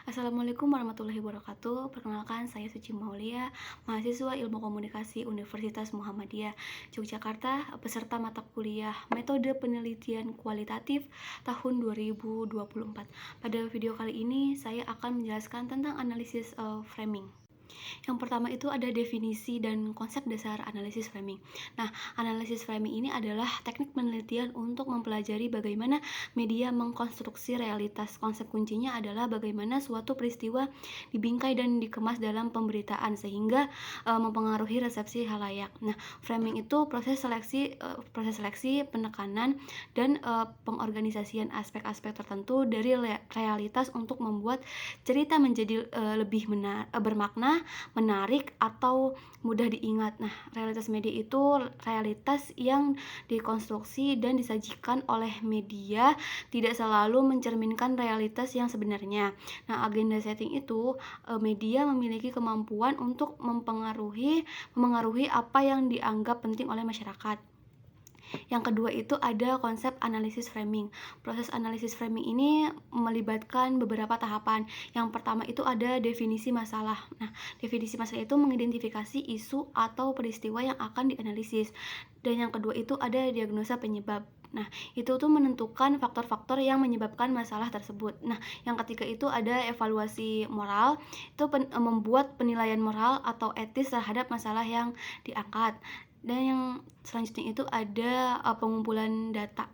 Assalamualaikum warahmatullahi wabarakatuh. Perkenalkan, saya Suci Maulia, mahasiswa Ilmu Komunikasi Universitas Muhammadiyah Yogyakarta, peserta mata kuliah Metode Penelitian Kualitatif tahun 2024. Pada video kali ini, saya akan menjelaskan tentang analisis framing. Yang pertama itu ada definisi dan konsep dasar analisis framing. Nah, analisis framing ini adalah teknik penelitian untuk mempelajari bagaimana media mengkonstruksi realitas. Konsep kuncinya adalah bagaimana suatu peristiwa dibingkai dan dikemas dalam pemberitaan sehingga mempengaruhi resepsi halayak. Nah, framing itu proses seleksi, penekanan dan pengorganisasian aspek-aspek tertentu dari realitas untuk membuat cerita menjadi lebih bermakna, menarik, atau mudah diingat. Nah, realitas media itu realitas yang dikonstruksi dan disajikan oleh media, tidak selalu mencerminkan realitas yang sebenarnya. Nah, agenda setting itu media memiliki kemampuan untuk memengaruhi apa yang dianggap penting oleh masyarakat. Yang kedua itu ada konsep analisis framing. Proses analisis framing ini melibatkan beberapa tahapan. Yang pertama itu ada definisi masalah. Nah, definisi masalah itu mengidentifikasi isu atau peristiwa yang akan dianalisis. Dan yang kedua itu ada diagnosa penyebab. Nah, itu tuh menentukan faktor-faktor yang menyebabkan masalah tersebut. Nah, yang ketiga itu ada evaluasi moral. Itu membuat penilaian moral atau etis terhadap masalah yang diangkat. Dan yang selanjutnya itu ada pengumpulan data.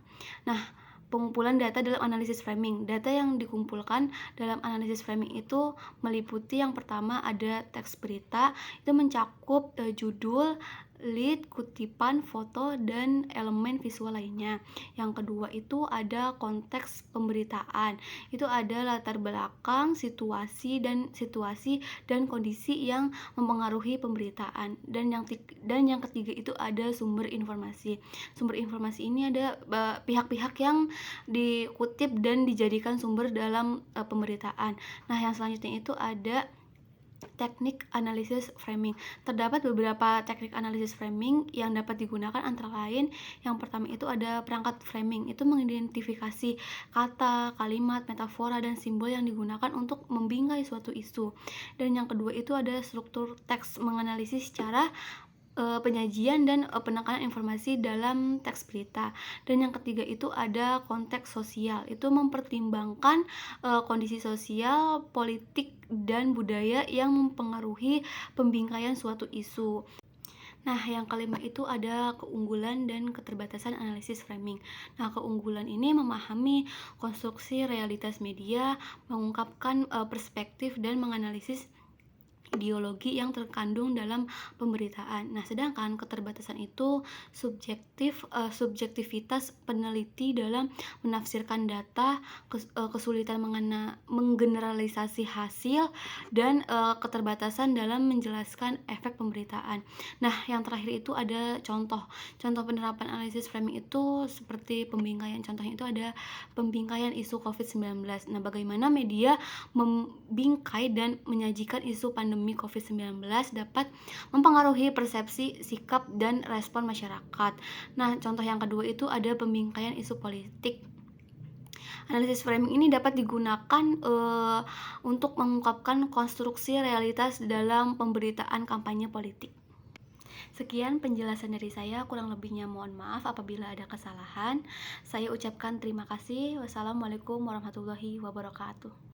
Nah, pengumpulan data dalam analisis framing. Data yang dikumpulkan dalam analisis framing itu meliputi yang pertama ada teks berita, itu mencakup judul, lead, kutipan, foto, dan elemen visual lainnya. Yang kedua itu ada konteks pemberitaan. Itu ada latar belakang, situasi dan kondisi yang mempengaruhi pemberitaan. Dan yang ketiga itu ada sumber informasi. Sumber informasi ini ada pihak-pihak yang dikutip dan dijadikan sumber dalam pemberitaan. Nah, yang selanjutnya itu ada teknik analisis framing. Terdapat beberapa teknik analisis framing yang dapat digunakan, antara lain yang pertama itu ada perangkat framing. Itu mengidentifikasi kata, kalimat, metafora, dan simbol yang digunakan untuk membingkai suatu isu. Dan yang kedua itu ada struktur teks, menganalisis secara penyajian dan penekanan informasi dalam teks berita. Dan yang ketiga itu ada konteks sosial. Itu mempertimbangkan kondisi sosial, politik, dan budaya yang mempengaruhi pembingkaian suatu isu. Nah, yang kelima itu ada keunggulan dan keterbatasan analisis framing. Nah, keunggulan ini memahami konstruksi realitas media, mengungkapkan perspektif, dan menganalisis ideologi yang terkandung dalam pemberitaan. Nah, sedangkan keterbatasan itu subjektivitas peneliti dalam menafsirkan data, kesulitan menggeneralisasi hasil, dan keterbatasan dalam menjelaskan efek pemberitaan. Nah, yang terakhir itu ada contoh penerapan analisis framing itu seperti pembingkaian. Contohnya itu ada pembingkaian isu COVID-19. Nah, bagaimana media membingkai dan menyajikan isu pandemi COVID-19 dapat mempengaruhi persepsi, sikap, dan respon masyarakat. Nah, contoh yang kedua itu ada pembingkaian isu politik. Analisis framing ini dapat digunakan untuk mengungkapkan konstruksi realitas dalam pemberitaan kampanye politik. Sekian penjelasan dari saya, kurang lebihnya mohon maaf apabila ada kesalahan. Saya ucapkan terima kasih. Wassalamualaikum warahmatullahi wabarakatuh.